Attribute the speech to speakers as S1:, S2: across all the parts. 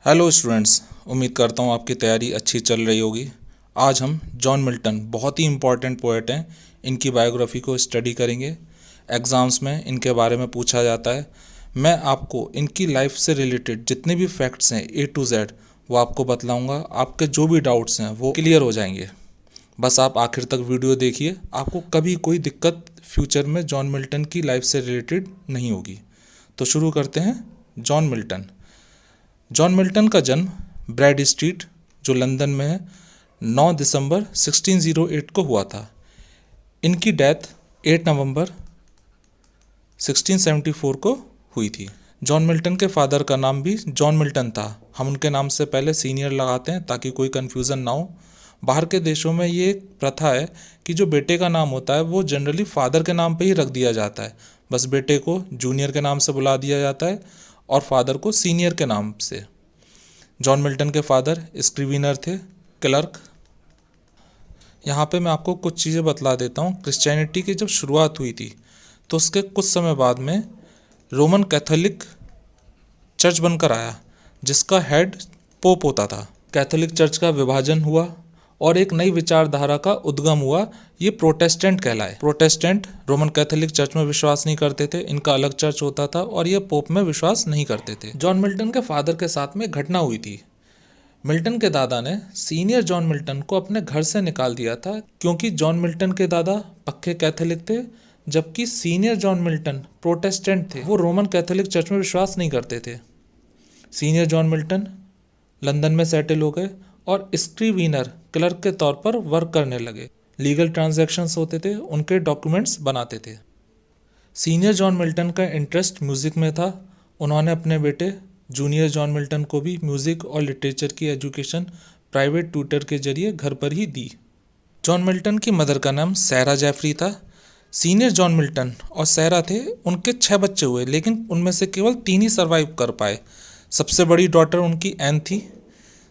S1: Hello students, उम्मीद करता हूँ आपकी तैयारी अच्छी चल रही होगी। आज हम जॉन मिल्टन, बहुत ही इम्पॉर्टेंट पोएट हैं, इनकी बायोग्राफी को स्टडी करेंगे। एग्ज़ाम्स में इनके बारे में पूछा जाता है। मैं आपको इनकी लाइफ से रिलेटेड जितने भी फैक्ट्स हैं A to Z वो आपको बतलाऊँगा। आपके जो भी डाउट्स हैं वो क्लियर हो जाएंगे। बस आप आखिर तक वीडियो देखिए, आपको कभी कोई दिक्कत फ्यूचर में जॉन मिल्टन की लाइफ से रिलेटेड नहीं होगी। तो शुरू करते हैं। जॉन मिल्टन का जन्म ब्रैड स्ट्रीट, जो लंदन में है, 9 दिसंबर 1608 को हुआ था। इनकी डेथ 8 नवंबर 1674 को हुई थी। जॉन मिल्टन के फादर का नाम भी जॉन मिल्टन था। हम उनके नाम से पहले सीनियर लगाते हैं ताकि कोई कन्फ्यूज़न ना हो। बाहर के देशों में ये एक प्रथा है कि जो बेटे का नाम होता है वो जनरली फादर के नाम पे ही रख दिया जाता है। बस बेटे को जूनियर के नाम से बुला दिया जाता है और फादर को सीनियर के नाम से। जॉन मिल्टन के फादर स्क्रीविनर थे, क्लर्क। यहाँ पे मैं आपको कुछ चीज़ें बतला देता हूँ। क्रिश्चियनिटी की जब शुरुआत हुई थी तो उसके कुछ समय बाद में रोमन कैथोलिक चर्च बनकर आया, जिसका हेड पोप होता था। कैथोलिक चर्च का विभाजन हुआ और एक नई विचारधारा का उद्गम हुआ। ये प्रोटेस्टेंट कहलाए। प्रोटेस्टेंट रोमन कैथोलिक चर्च में विश्वास नहीं करते थे, इनका अलग चर्च होता था, और ये पोप में विश्वास नहीं करते थे। जॉन मिल्टन के फादर के साथ में घटना हुई थी। मिल्टन के दादा ने सीनियर जॉन मिल्टन को अपने घर से निकाल दिया था, क्योंकि जॉन मिल्टन के दादा पक्के कैथोलिक थे, जबकि सीनियर जॉन मिल्टन प्रोटेस्टेंट थे। वो रोमन कैथोलिक चर्च में विश्वास नहीं करते थे। सीनियर जॉन मिल्टन लंदन में सेटल हो गए और स्क्रीविनर क्लर्क के तौर पर वर्क करने लगे। लीगल ट्रांजैक्शंस होते थे, उनके डॉक्यूमेंट्स बनाते थे। सीनियर जॉन मिल्टन का इंटरेस्ट म्यूज़िक में था। उन्होंने अपने बेटे जूनियर जॉन मिल्टन को भी म्यूज़िक और लिटरेचर की एजुकेशन प्राइवेट ट्यूटर के जरिए घर पर ही दी। जॉन मिल्टन की मदर का नाम सैरा जेफरी था। सीनियर जॉन मिल्टन और सैरा थे, उनके 6 बच्चे हुए, लेकिन उनमें से केवल 3 ही सर्वाइव कर पाए। सबसे बड़ी डॉटर उनकी एन थी,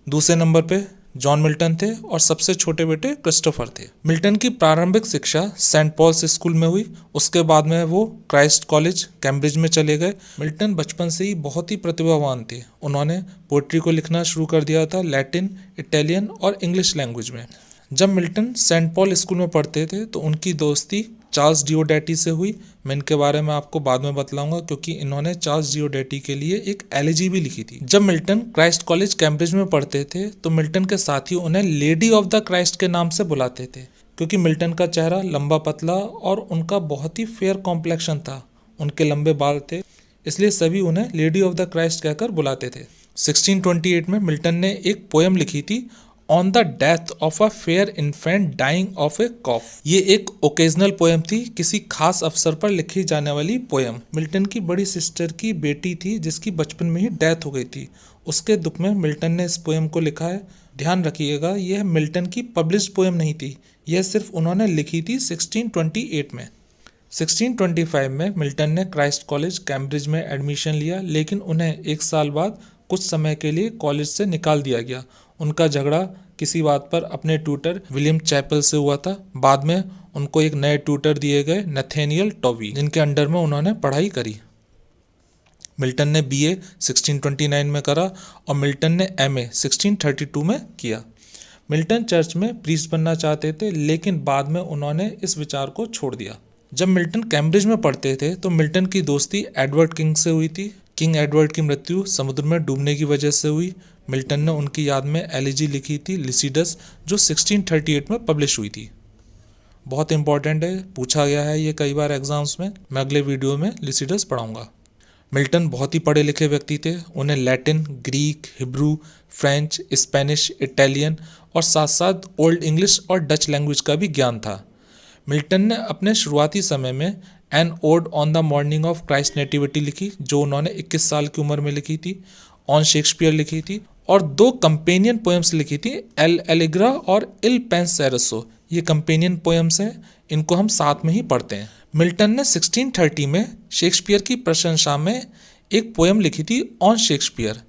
S1: दूसरे नंबर पे जॉन मिल्टन थे और सबसे छोटे बेटे क्रिस्टोफर थे। मिल्टन की प्रारंभिक शिक्षा सेंट पॉल्स स्कूल में हुई। उसके बाद में वो क्राइस्ट कॉलेज कैम्ब्रिज में चले गए। मिल्टन बचपन से ही बहुत ही प्रतिभावान थे। उन्होंने पोइट्री को लिखना शुरू कर दिया था लैटिन, इटालियन और इंग्लिश लैंग्वेज में। जब मिल्टन सेंट पॉल स्कूल में पढ़ते थे तो उनकी दोस्ती चार्ल्स डिओडेटी से हुई। मैं इनके बारे में आपको बाद में बतलाऊंगा, क्योंकि इन्होंने चार्ल्स डिओडेटी के लिए एक एलिजी भी लिखी थी। जब मिल्टन क्राइस्ट कॉलेज कैम्ब्रिज में पढ़ते थे तो मिल्टन के साथी उन्हें लेडी ऑफ द क्राइस्ट के नाम से बुलाते थे, क्योंकि मिल्टन का चेहरा लंबा पतला और उनका बहुत ही फेयर कॉम्प्लेक्शन था। उनके लंबे बाल थे, इसलिए सभी उन्हें लेडी ऑफ द क्राइस्ट कहकर बुलाते थे। 1628 में मिल्टन ने एक पोएम लिखी थी, on the death of a fair infant dying of a cough. ये एक ओकेजनल पोएम थी, किसी खास अवसर पर लिखी जाने वाली पोएम। मिल्टन की बड़ी सिस्टर की बेटी थी जिसकी बचपन में ही डेथ हो गई थी। उसके दुख में मिल्टन ने इस पोएम को लिखा है। ध्यान रखिएगा, यह मिल्टन की पब्लिश्ड पोएम नहीं थी, यह सिर्फ उन्होंने लिखी थी 1628 में। 1625 में मिल्टन ने क्राइस्ट कॉलेज कैम्ब्रिज में एडमिशन लिया, लेकिन उन्हें 1 साल बाद कुछ समय के लिए कॉलेज से निकाल दिया गया। उनका झगड़ा किसी बात पर अपने ट्यूटर विलियम चैपल से हुआ था। बाद में उनको एक नए ट्यूटर दिए गए, नथेनियल टॉवी, जिनके अंडर में उन्होंने पढ़ाई करी। मिल्टन ने BA 1629 में करा और मिल्टन ने MA 1632 में किया। मिल्टन चर्च में प्रीस्ट बनना चाहते थे, लेकिन बाद में उन्होंने इस विचार को छोड़ दिया। जब मिल्टन कैम्ब्रिज में पढ़ते थे तो मिल्टन की दोस्ती एडवर्ड किंग से हुई थी। किंग एडवर्ड की मृत्यु समुद्र में डूबने की वजह से हुई। मिल्टन ने उनकी याद में एलिजी लिखी थी लिसिडस, जो 1638 में पब्लिश हुई थी। बहुत इंपॉर्टेंट है, पूछा गया है ये कई बार एग्जाम्स में। मैं अगले वीडियो में लिसिडस पढ़ाऊंगा। मिल्टन बहुत ही पढ़े लिखे व्यक्ति थे। उन्हें Latin, Greek, Hebrew, French, Spanish, Italian और साथ साथ ओल्ड इंग्लिश और डच लैंग्वेज का भी ज्ञान था। मिल्टन ने अपने शुरुआती समय में an ode on the morning of Christ nativity लिखी, जो उन्होंने 21 साल की उम्र में लिखी थी। ऑन शेक्सपियर लिखी थी और 2 कंपेनियन पोएम्स लिखी थी, एल एलिग्रा और इल पेंसेरोसो। ये कंपेनियन पोएम्स हैं, इनको हम साथ में ही पढ़ते हैं। मिल्टन ने 1630 में शेक्सपियर की प्रशंसा में एक पोएम लिखी थी, ऑन शेक्सपियर।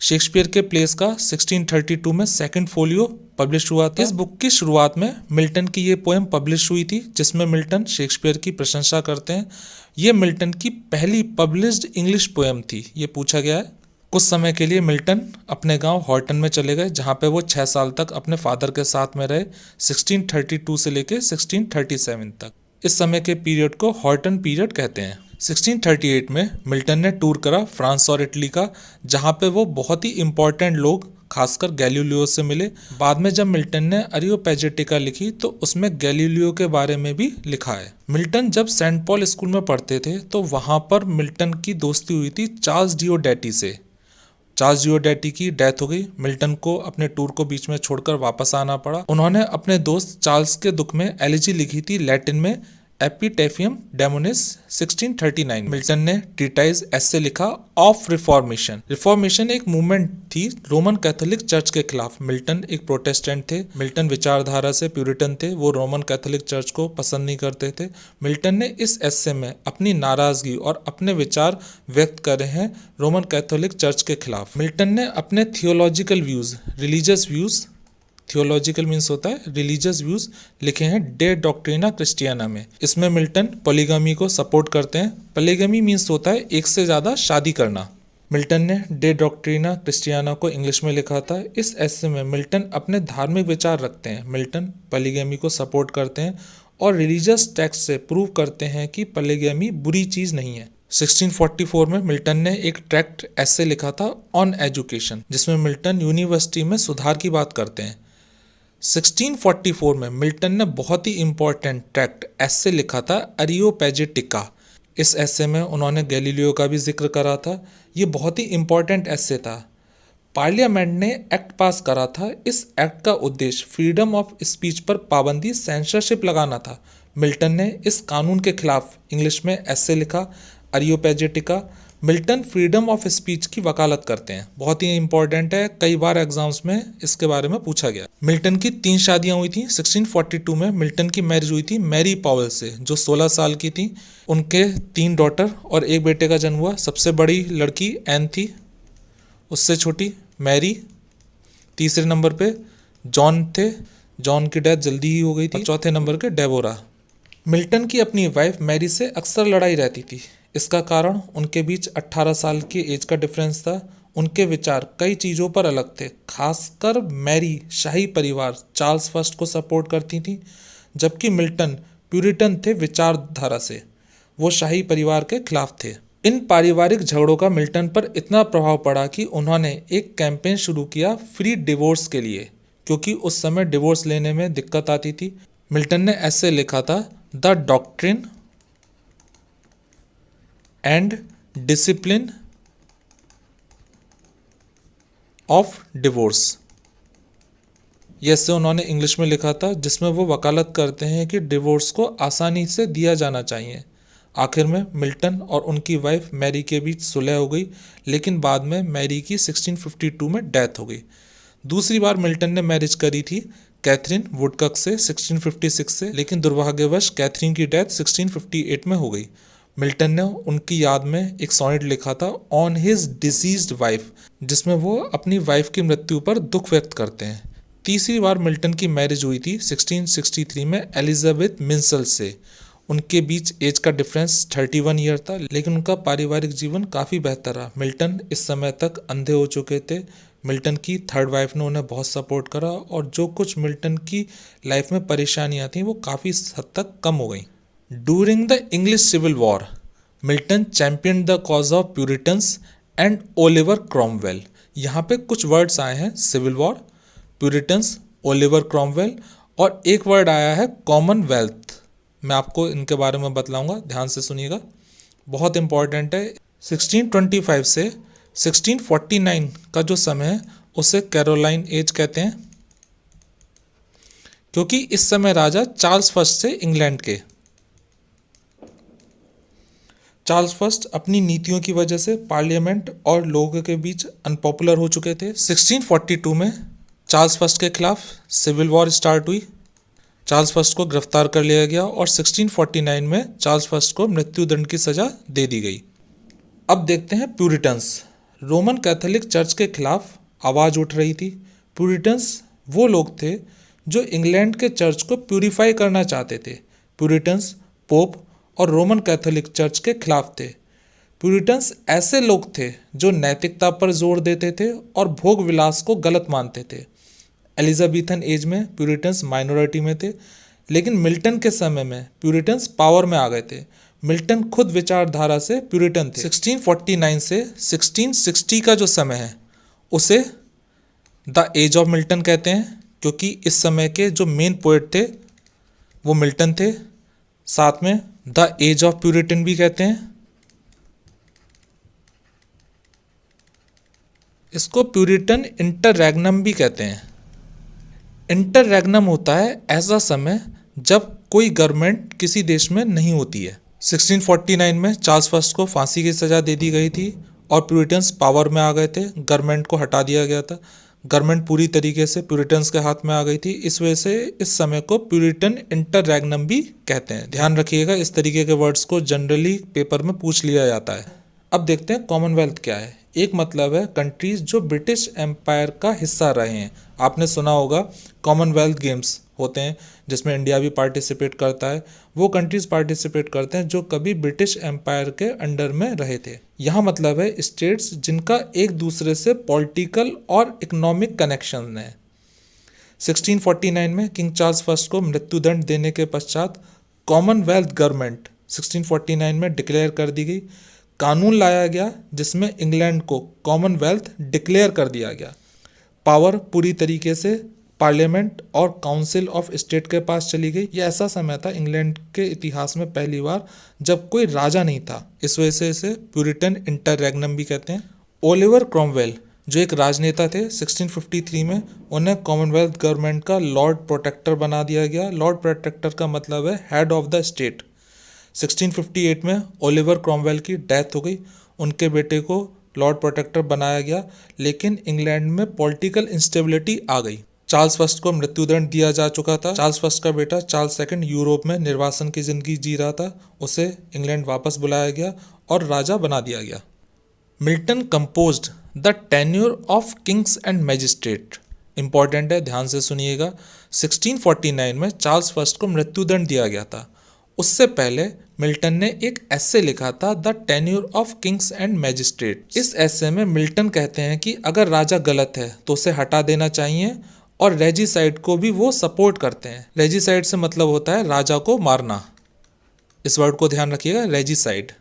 S1: शेक्सपियर के प्लेस का 1632 में सेकंड फोलियो पब्लिश हुआ था। इस बुक की शुरुआत में मिल्टन की ये पोएम पब्लिश हुई थी, जिसमें मिल्टन शेक्सपियर की प्रशंसा करते हैं। ये मिल्टन की पहली पब्लिश्ड इंग्लिश पोएम थी। ये पूछा गया है कुछ समय के लिए मिल्टन अपने गांव हॉर्टन में चले गए, जहां पे वो 6 साल तक अपने फादर के साथ में रहे, 1632 से लेके 1637 तक। इस समय के पीरियड को हॉर्टन पीरियड कहते हैं। 1638 में मिल्टन ने टूर करा फ्रांस और इटली का, जहां पे वो बहुत ही इंपॉर्टेंट लोग खासकर गैलीलियो से मिले। बाद में जब मिल्टन ने अरियोपैजिटिका लिखी तो उसमें गैलीलियो के बारे में भी लिखा है। मिल्टन जब सेंट पॉल स्कूल में पढ़ते थे तो वहां पर मिल्टन की दोस्ती हुई थी चार्ल्स डिओडेटी से। चार्ल्स डिओडेटी की डेथ हो गई, मिल्टन को अपने टूर को बीच में छोड़कर वापस आना पड़ा। उन्होंने अपने दोस्त चार्ल्स के दुख में एलिजी लिखी थी लैटिन में, एपिटेफियम डेमोनिस 1639। मिल्टन ने ट्रीटाइज एसे लिखा ऑफ रिफॉर्मेशन। रिफॉर्मेशन एक मूवमेंट थी रोमन कैथोलिक चर्च के खिलाफ। मिल्टन एक प्रोटेस्टेंट थे, मिल्टन विचारधारा से प्यूरिटन थे, वो रोमन कैथोलिक चर्च को पसंद नहीं करते थे। मिल्टन ने इस एसे में अपनी नाराजगी और अपने विचार व्यक्त करे हैं रोमन कैथोलिक चर्च के खिलाफ। मिल्टन ने अपने theological views, religious views, theological means होता है रिलीजियस व्यूज, लिखे हैं डे डॉक्ट्रिना क्रिस्टियाना में। इसमें मिल्टन पॉलीगमी को सपोर्ट करते हैं। पॉलीगमी मीन्स होता है एक से ज़्यादा शादी करना। मिल्टन ने डे डॉक्ट्रिना क्रिस्टियाना को इंग्लिश में लिखा था। इस ऐसे में मिल्टन अपने धार्मिक विचार रखते हैं। मिल्टन पॉलीगमी को सपोर्ट करते हैं और रिलीजियस टेक्स्ट से प्रूव करते हैं कि पॉलीगमी बुरी चीज़ नहीं है। 1644 में मिल्टन ने एक ट्रैक्ट ऐसे लिखा था ऑन एजुकेशन, जिसमें मिल्टन यूनिवर्सिटी में सुधार की बात करते हैं। 1644 में मिल्टन ने बहुत ही इंपॉर्टेंट ट्रैक्ट ऐसे लिखा था अरियोपैजिटिका। इस ऐसे में उन्होंने गैलीलियो का भी जिक्र करा था। ये बहुत ही इंपॉर्टेंट ऐसे था। पार्लियामेंट ने एक्ट पास करा था। इस एक्ट का उद्देश्य फ्रीडम ऑफ स्पीच पर पाबंदी, सेंसरशिप लगाना था। मिल्टन ने इस कानून के खिलाफ इंग्लिश में ऐसे लिखा अरियोपैजिटिका। मिल्टन फ्रीडम ऑफ स्पीच की वकालत करते हैं, बहुत ही इंपॉर्टेंट है, कई बार एग्जाम्स में इसके बारे में पूछा गया। मिल्टन की 3 शादियां हुई थी। 1642 में मिल्टन की मैरिज हुई थी मैरी पावेल से, जो 16 साल की थी। उनके 3 डॉटर और 1 बेटे का जन्म हुआ। सबसे बड़ी लड़की एन थी, उससे छोटी मैरी, तीसरे नंबर पे जॉन थे, जॉन की डेथ जल्दी ही हो गई थी, चौथे नंबर के डेबोरा। मिल्टन की अपनी वाइफ मैरी से अक्सर लड़ाई रहती थी। इसका कारण उनके बीच 18 साल की एज का डिफरेंस था। उनके विचार कई चीज़ों पर अलग थे। खासकर मैरी शाही परिवार चार्ल्स फर्स्ट को सपोर्ट करती थी, जबकि मिल्टन प्यूरिटन थे विचारधारा से, वो शाही परिवार के खिलाफ थे। इन पारिवारिक झगड़ों का मिल्टन पर इतना प्रभाव पड़ा कि उन्होंने एक कैंपेन शुरू किया फ्री डिवोर्स के लिए, क्योंकि उस समय डिवोर्स लेने में दिक्कत आती थी। मिल्टन ने ऐसे लिखा था the doctrine and discipline of divorce, ये उन्होंने इंग्लिश में लिखा था, जिसमें वो वकालत करते हैं कि डिवोर्स को आसानी से दिया जाना चाहिए। आखिर में मिल्टन और उनकी वाइफ मैरी के बीच सुलह हो गई, लेकिन बाद में मैरी की 1652 में डेथ हो गई। दूसरी बार मिल्टन ने मैरिज करी थी कैथरीन वुडकॉक से 1656 से, लेकिन दुर्भाग्यवश कैथरीन की डेथ 1658 में हो गई। मिल्टन ने उनकी याद में एक सोनेट लिखा था ऑन हिज डिसीज्ड वाइफ, जिसमें वो अपनी वाइफ की मृत्यु पर दुख व्यक्त करते हैं। तीसरी बार मिल्टन की मैरिज हुई थी 1663 में एलिजाबेथ मिंसल से। उनके बीच एज का डिफरेंस 31 ईयर था, लेकिन उनका पारिवारिक जीवन काफ़ी बेहतर रहा। मिल्टन इस समय तक अंधे हो चुके थे। मिल्टन की थर्ड वाइफ ने उन्हें बहुत सपोर्ट करा और जो कुछ मिल्टन की लाइफ में परेशानियां थीं वो काफ़ी हद तक कम हो गई। During the English civil war Milton champion the cause of Puritans and Oliver Cromwell. यहाँ पे कुछ वर्ड्स आए हैं, civil war, Puritans, Oliver Cromwell, और एक वर्ड आया है कॉमनवेल्थ। मैं आपको इनके बारे में बतलाऊंगा, ध्यान से सुनिएगा, बहुत इंपॉर्टेंट है। 1625 से 1649 का जो समय है उसे कैरोलाइन एज कहते हैं, क्योंकि इस समय राजा चार्ल्स फर्स्ट से इंग्लैंड के। चार्ल्स फर्स्ट अपनी नीतियों की वजह से पार्लियामेंट और लोगों के बीच अनपॉपुलर हो चुके थे। 1642 में चार्ल्स फर्स्ट के खिलाफ सिविल वॉर स्टार्ट हुई। चार्ल्स फर्स्ट को गिरफ्तार कर लिया गया और 1649 में चार्ल्स फर्स्ट को मृत्युदंड की सजा दे दी गई। अब देखते हैं प्यूरिटन्स। रोमन कैथोलिक चर्च के खिलाफ आवाज़ उठ रही थी। प्यूरिटन्स वो लोग थे जो इंग्लैंड के चर्च को प्यूरिफाई करना चाहते थे। प्यूरिटन्स पोप और रोमन कैथोलिक चर्च के खिलाफ थे। प्यूरिटन्स ऐसे लोग थे जो नैतिकता पर जोर देते थे और भोग विलास को गलत मानते थे। एलिजाबेथन एज में प्यूरिटन्स माइनॉरिटी में थे, लेकिन मिल्टन के समय में प्यूरिटन्स पावर में आ गए थे। मिल्टन खुद विचारधारा से प्यूरिटन थे। 1649 से 1660 का जो समय है उसे द एज ऑफ मिल्टन कहते हैं, क्योंकि इस समय के जो मेन पोएट थे वो मिल्टन थे। साथ में द एज ऑफ प्यूरिटन भी कहते हैं। इसको प्यूरिटन इंटररेग्नम भी कहते हैं। इंटररेग्नम होता है ऐसा समय जब कोई गवर्नमेंट किसी देश में नहीं होती है। 1649 में चार्ल्स फर्स्ट को फांसी की सज़ा दे दी गई थी और प्यूरिटन्स पावर में आ गए थे। गवर्नमेंट को हटा दिया गया था। गवर्नमेंट पूरी तरीके से प्यूरिटन्स के हाथ में आ गई थी। इस वजह से इस समय को प्यूरिटन इंटररेग्नम भी कहते हैं। ध्यान रखिएगा, इस तरीके के वर्ड्स को जनरली पेपर में पूछ लिया जाता है। अब देखते हैं कॉमनवेल्थ क्या है। एक मतलब है कंट्रीज जो ब्रिटिश एम्पायर का हिस्सा रहे हैं। आपने सुना होगा कॉमनवेल्थ गेम्स होते हैं जिसमें इंडिया भी पार्टिसिपेट करता है। वो कंट्रीज पार्टिसिपेट करते हैं जो कभी ब्रिटिश एम्पायर के अंडर में रहे थे। यहाँ मतलब है स्टेट्स जिनका एक दूसरे से पॉलिटिकल और इकोनॉमिक कनेक्शन है। 1649 में किंग चार्ल्स फर्स्ट को मृत्युदंड देने के पश्चात कॉमनवेल्थ गवर्नमेंट 1649 में डिक्लेयर कर दी गई। कानून लाया गया जिसमें इंग्लैंड को कॉमनवेल्थ डिक्लेयर कर दिया गया। पावर पूरी तरीके से पार्लियामेंट और काउंसिल ऑफ स्टेट के पास चली गई। यह ऐसा समय था इंग्लैंड के इतिहास में पहली बार जब कोई राजा नहीं था। इस वजह से इसे प्यूरिटन इंटररेग्नम भी कहते हैं। ओलिवर क्रॉमवेल जो एक राजनेता थे, 1653 में उन्हें कॉमनवेल्थ गवर्नमेंट का लॉर्ड प्रोटेक्टर बना दिया गया। लॉर्ड प्रोटेक्टर का मतलब है हेड ऑफ द स्टेट। 1658 में ओलिवर क्रॉमवेल की डेथ हो गई। उनके बेटे को लॉर्ड प्रोटेक्टर बनाया गया, लेकिन इंग्लैंड में पॉलिटिकल इंस्टेबिलिटी आ गई। चार्ल्स फर्स्ट को मृत्युदंड दिया जा चुका था। चार्ल्स फर्स्ट का बेटा चार्ल्स सेकंड यूरोप में निर्वासन की जिंदगी जी रहा था। उसे इंग्लैंड वापस बुलाया गया और राजा बना दिया गया। Milton composed the tenure of Kings and magistrate. Important है, ध्यान से सुनिएगा। 1649 में चार्ल्स फर्स्ट को मृत्युदंड दिया गया था। उससे पहले मिल्टन ने एक एसे लिखा था the tenure of Kings and magistrate. इस एसे में मिल्टन कहते हैं कि अगर राजा गलत है तो उसे हटा देना चाहिए और रेजिसाइड को भी वो सपोर्ट करते हैं। रेजिसाइड से मतलब होता है राजा को मारना। इस वर्ड को ध्यान रखिएगा, रेजिसाइड।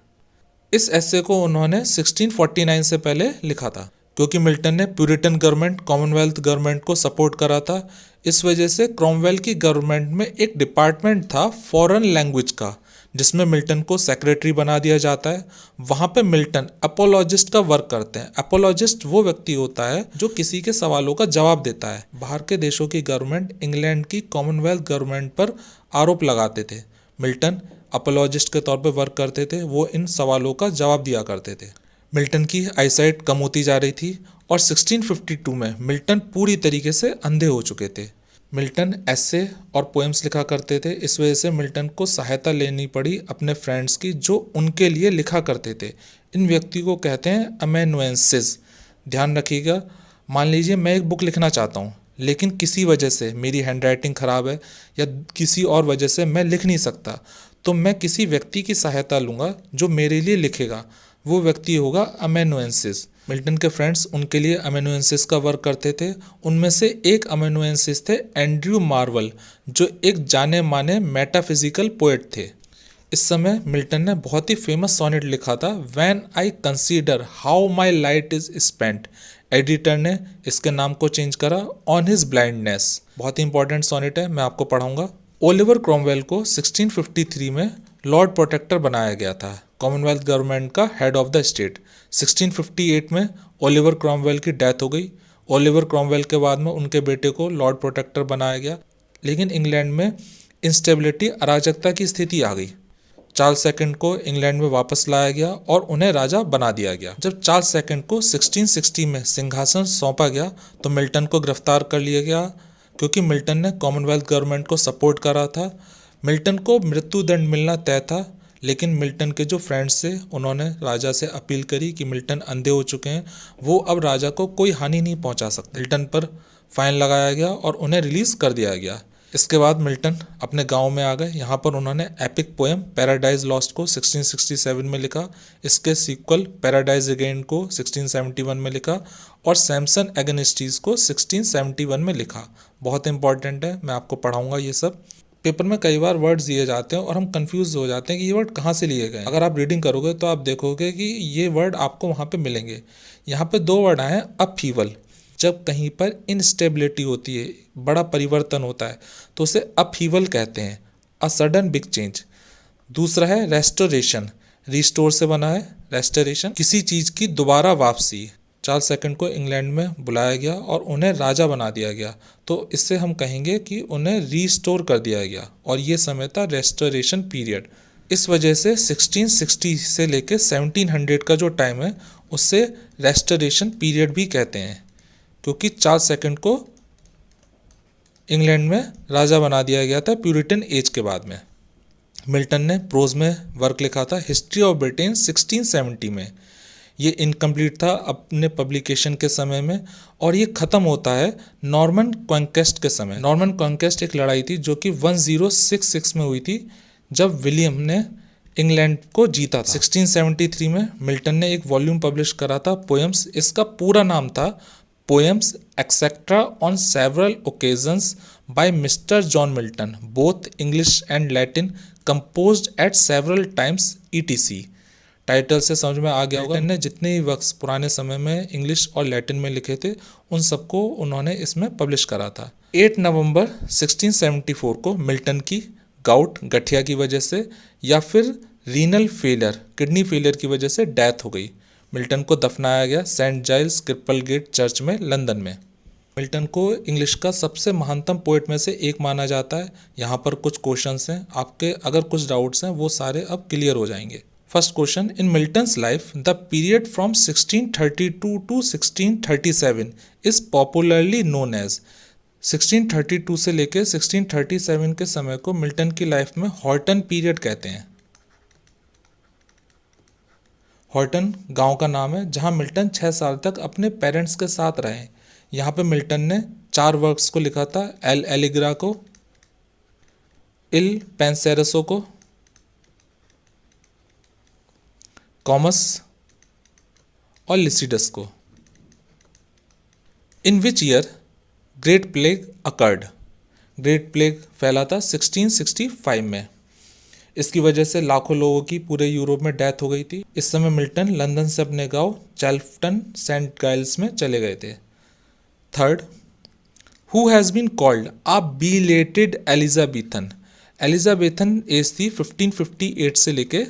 S1: इस एसे को उन्होंने 1649 से पहले लिखा था। क्योंकि मिल्टन ने प्यूरिटन गवर्नमेंट कॉमनवेल्थ गवर्नमेंट को सपोर्ट करा था, इस वजह से क्रॉमवेल की गवर्नमेंट में एक डिपार्टमेंट था फॉरेन लैंग्वेज का, जिसमें मिल्टन को सेक्रेटरी बना दिया जाता है। वहाँ पे मिल्टन अपोलॉजिस्ट का वर्क करते हैं। अपोलॉजिस्ट वो व्यक्ति होता है जो किसी के सवालों का जवाब देता है। बाहर के देशों की गवर्नमेंट इंग्लैंड की कॉमनवेल्थ गवर्नमेंट पर आरोप लगाते थे। मिल्टन अपोलॉजिस्ट के तौर पे वर्क करते थे। वो इन सवालों का जवाब दिया करते थे। मिल्टन की आईसाइट कम होती जा रही थी और 1652 में मिल्टन पूरी तरीके से अंधे हो चुके थे। मिल्टन एसे और पोएम्स लिखा करते थे। इस वजह से मिल्टन को सहायता लेनी पड़ी अपने फ्रेंड्स की, जो उनके लिए लिखा करते थे। इन व्यक्ति को कहते हैं अमेनुएंसिस। ध्यान रखिएगा, मान लीजिए मैं एक बुक लिखना चाहता हूँ, लेकिन किसी वजह से मेरी हैंडराइटिंग ख़राब है या किसी और वजह से मैं लिख नहीं सकता, तो मैं किसी व्यक्ति की सहायता लूँगा जो मेरे लिए लिखेगा। वो व्यक्ति होगा अमेनुएंसिस। मिल्टन के फ्रेंड्स उनके लिए अमेनुएंसिस का वर्क करते थे। उनमें से एक अमेनुएंसिस थे एंड्रयू मार्वल, जो एक जाने माने मेटाफिजिकल पोएट थे। इस समय मिल्टन ने बहुत ही फेमस सोनेट लिखा था, when I consider how my light is spent. Editor ने इसके नाम को चेंज करा ऑन हिज ब्लाइंडनेस। बहुत ही इंपॉर्टेंट सोनेट है, मैं आपको पढ़ाऊंगा। ओलिवर क्रॉमवेल को 1653 में लॉर्ड प्रोटेक्टर बनाया गया था, कॉमनवेल्थ गवर्नमेंट का हेड ऑफ द स्टेट। 1658 में ओलिवर क्रॉमवेल की डेथ हो गई। ओलिवर क्रॉमवेल के बाद में उनके बेटे को लॉर्ड प्रोटेक्टर बनाया गया, लेकिन इंग्लैंड में इंस्टेबिलिटी, अराजकता की स्थिति आ गई। चार्ल्स सेकंड को इंग्लैंड में वापस लाया गया और उन्हें राजा बना दिया गया। जब चार्ल्स सेकंड को 1660 में सिंहासन सौंपा गया तो मिल्टन को गिरफ्तार कर लिया गया, क्योंकि मिल्टन ने कॉमनवेल्थ गवर्नमेंट को सपोर्ट करा था। मिल्टन को मृत्युदंड मिलना तय था, लेकिन मिल्टन के जो फ्रेंड्स थे उन्होंने राजा से अपील करी कि मिल्टन अंधे हो चुके हैं, वो अब राजा को कोई हानि नहीं पहुंचा सकते। मिल्टन पर फाइन लगाया गया और उन्हें रिलीज़ कर दिया गया। इसके बाद मिल्टन अपने गांव में आ गए। यहाँ पर उन्होंने एपिक पोएम पैराडाइज लॉस्ट को 1667 में लिखा। इसके सीक्वल पैराडाइज अगेन को 1671 में लिखा और सैमसन एगनिस्टीज को 1671 में लिखा। बहुत इंपॉर्टेंट है, मैं आपको पढ़ाऊंगा ये सब। पेपर में कई बार वर्ड्स दिए जाते हैं और हम कंफ्यूज हो जाते हैं कि ये वर्ड कहाँ से लिए गए। अगर आप रीडिंग करोगे तो आप देखोगे कि ये वर्ड आपको वहाँ पे मिलेंगे। यहाँ पे दो वर्ड आए हैं, अपहीवल। जब कहीं पर इनस्टेबिलिटी होती है, बड़ा परिवर्तन होता है, तो उसे अपहीवल कहते हैं, अ सडन बिग चेंज। दूसरा है रेस्टोरेशन, रिस्टोर से बना है रेस्टोरेशन, किसी चीज़ की दोबारा वापसी। चार्ल्स सेकंड को इंग्लैंड में बुलाया गया और उन्हें राजा बना दिया गया, तो इससे हम कहेंगे कि उन्हें रीस्टोर कर दिया गया और ये समय था रेस्टोरेशन पीरियड। इस वजह से 1660 से लेकर 1700 का जो टाइम है उससे रेस्टोरेशन पीरियड भी कहते हैं, क्योंकि चार्ल्स सेकंड को इंग्लैंड में राजा बना दिया गया था प्यूरिटन एज के बाद में। मिल्टन ने प्रोज में वर्क लिखा था हिस्ट्री ऑफ ब्रिटेन 1670 में। ये इनकम्प्लीट था अपने पब्लिकेशन के समय में और ये ख़त्म होता है नॉर्मन कॉन्क्वेस्ट के समय। नॉर्मन कॉन्क्वेस्ट एक लड़ाई थी जो कि 1066 में हुई थी, जब विलियम ने इंग्लैंड को जीता था। 1673 में मिल्टन ने एक वॉल्यूम पब्लिश करा था पोएम्स। इसका पूरा नाम था poems etcetera on several occasions by mister John Milton, both English and Latin, composed at several times ETC. Title से समझ में आ गया होगा, इन्होंने जितने ही वर्क्स पुराने समय में इंग्लिश और लैटिन में लिखे थे उन सबको उन्होंने इसमें पब्लिश करा था। 8 नवंबर 1674 को मिल्टन की गाउट गठिया की वजह से या फिर रीनल फेलियर किडनी फेलियर की वजह से डेथ हो गई। मिल्टन को दफनाया गया सेंट जाइल्स क्रिपलगेट चर्च में लंदन में। मिल्टन को इंग्लिश का सबसे महानतम पोएट में से एक माना जाता है। यहाँ पर कुछ क्वेश्चंस हैं, आपके अगर कुछ डाउट्स हैं वो सारे अब क्लियर हो जाएंगे। First question, in Milton's life the period from 1632 to 1637 is popularly known as. 1632 से लेकर 1637 के समय को मिल्टन की लाइफ में हॉर्टन पीरियड कहते हैं। हॉर्टन गांव का नाम है जहां मिल्टन 6 साल तक अपने पेरेंट्स के साथ रहे। यहाँ पे मिल्टन ने 4 वर्क्स को लिखा था, एल एलिग्रा को, इल पेंसेरसो को, कॉमस और लिसिडस को। In which year great plague occurred. Great plague फैला था 1665 में। इसकी वजह से लाखों लोगों की पूरे यूरोप में डेथ हो गई थी। इस समय मिल्टन लंदन से अपने गांव चैल्फटन सेंट गाइल्स में चले गए थे। Third, who has been called a belated Elizabethan. Elizabethan age थी 1558 से लेके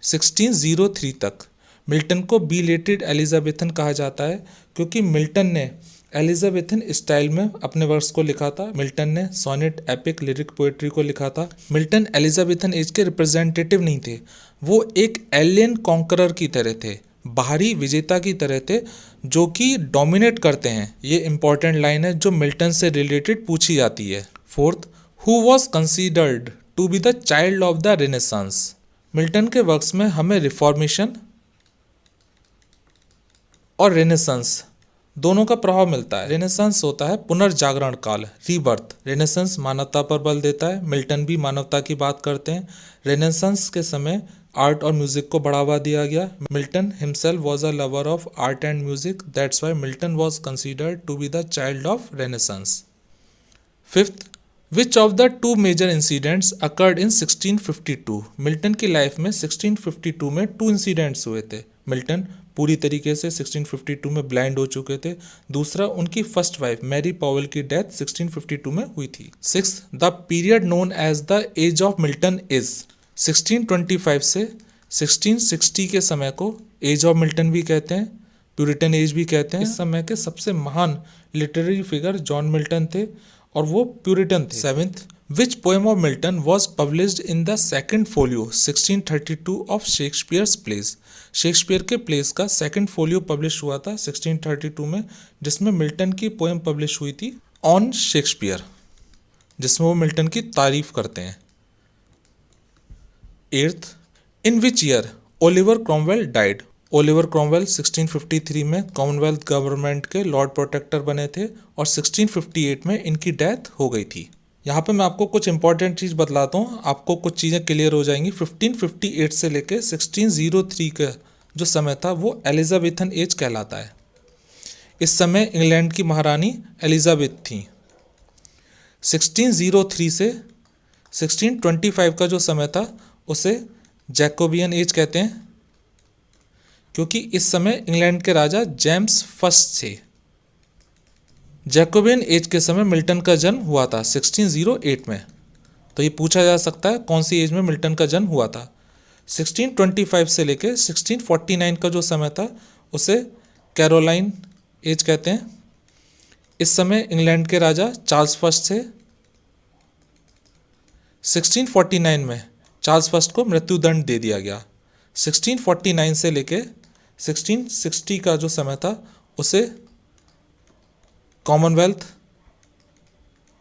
S1: 1603 तक। मिल्टन को बिलेटेड एलिजाबेथन कहा जाता है क्योंकि मिल्टन ने एलिजाबेथन स्टाइल में अपने वर्क्स को लिखा था। मिल्टन ने सोनेट, एपिक, लिरिक पोएट्री को लिखा था। मिल्टन एलिजाबेथन एज के रिप्रेजेंटेटिव नहीं थे, वो एक एलियन कॉन्करर की तरह थे, बाहरी विजेता की तरह थे जो कि डोमिनेट करते हैं। ये इंपॉर्टेंट लाइन है जो मिल्टन से रिलेटेड पूछी जाती है। Fourth, who was considered to be the child of the Renaissance. Milton के वर्क्स में हमें रिफॉर्मेशन और रेनेसांस दोनों का प्रभाव मिलता है। रेनेसांस होता है पुनर्जागरण काल, रीबर्थ। रेनेसांस मानवता पर बल देता है। मिल्टन भी मानवता की बात करते हैं। रेनेसांस के समय आर्ट और म्यूजिक को बढ़ावा दिया गया। Milton himself was a lover of art and music, that's why Milton was considered to be the child of renaissance. Fifth, which of the 2 major incidents occurred in 1652। Milton की life में 1652 में 2 incidents हुए थे। Milton पूरी तरीके से 1652 में blind हो चुके थे। दूसरा, उनकी फर्स्ट वाइफ मैरी पॉवेल की डेथ 1652 में हुई थी। Sixth, the period known as the age of Milton is. 1625 से 1660 के समय को एज ऑफ मिल्टन भी कहते हैं, प्यूरिटन एज भी कहते हैं। इस समय के सबसे महान लिटरेरी फिगर जॉन मिल्टन थे और वो प्यूरिटन थे। Seventh, which poem of Milton was published in the second folio 1632 of Shakespeare's place. Shakespeare के प्लेस का सेकेंड फोलियो पब्लिश हुआ था 1632 में, जिसमें मिल्टन की पोएम पब्लिश हुई थी ऑन शेक्सपियर, जिसमें वो मिल्टन की तारीफ करते हैं। Eighth, in which year Oliver Cromwell died. Oliver Cromwell 1653 में कॉमनवेल्थ गवर्नमेंट के लॉर्ड प्रोटेक्टर बने थे और 1658 में इनकी डेथ हो गई थी। यहाँ पे मैं आपको कुछ इंपॉर्टेंट चीज़ बतलाता हूँ, आपको कुछ चीज़ें क्लियर हो जाएंगी। 1558 से लेके 1603 का जो समय था वो एलिजाबेथन एज कहलाता है। इस समय इंग्लैंड की महारानी एलिजाबेथ थी। 1603 से 1625 का जो समय था उसे जैकोबियन एज कहते हैं, क्योंकि इस समय इंग्लैंड के राजा जेम्स फर्स्ट थे। जैकोबियन एज के समय मिल्टन का जन्म हुआ था 1608 में। तो ये पूछा जा सकता है कौन सी एज में मिल्टन का जन्म हुआ था। 1625 से लेकर 1649 का जो समय था उसे कैरोलाइन एज कहते हैं। इस समय इंग्लैंड के राजा चार्ल्स फर्स्ट थे। 1649 में चार्ल्स फर्स्ट को मृत्युदंड दे दिया गया। 1649 से लेकर 1660 का जो समय था उसे कॉमनवेल्थ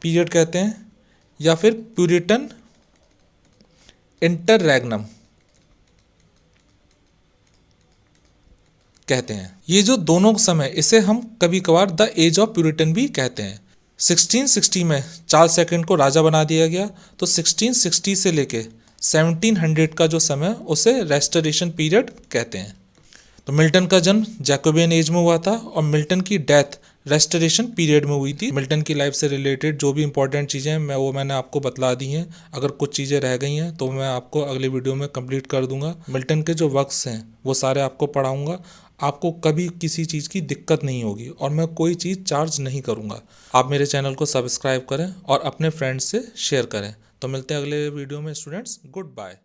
S1: पीरियड कहते हैं या फिर प्यूरिटन इंटररेग्नम कहते हैं। ये जो दोनों समय, इसे हम कभी कभार द एज ऑफ प्यूरिटन भी कहते हैं। 1660 में चार्ल्स सेकंड को राजा बना दिया गया, तो 1660 से लेके 1700 का जो समय उसे रेस्टोरेशन पीरियड कहते हैं। तो मिल्टन का जन्म जैकोबियन एज में हुआ था और मिल्टन की डेथ रेस्टोरेशन पीरियड में हुई थी। मिल्टन की लाइफ से रिलेटेड जो भी इंपॉर्टेंट चीज़ें हैं मैंने आपको बतला दी हैं। अगर कुछ चीज़ें रह गई हैं तो मैं आपको अगले वीडियो में कंप्लीट कर दूंगा। मिल्टन के जो वर्क्स हैं वो सारे आपको पढ़ाऊंगा। आपको कभी किसी चीज़ की दिक्कत नहीं होगी और मैं कोई चीज़ चार्ज नहीं करूँगा। आप मेरे चैनल को सब्सक्राइब करें और अपने फ्रेंड्स से शेयर करें। तो मिलते हैं अगले वीडियो में स्टूडेंट्स। Good bye.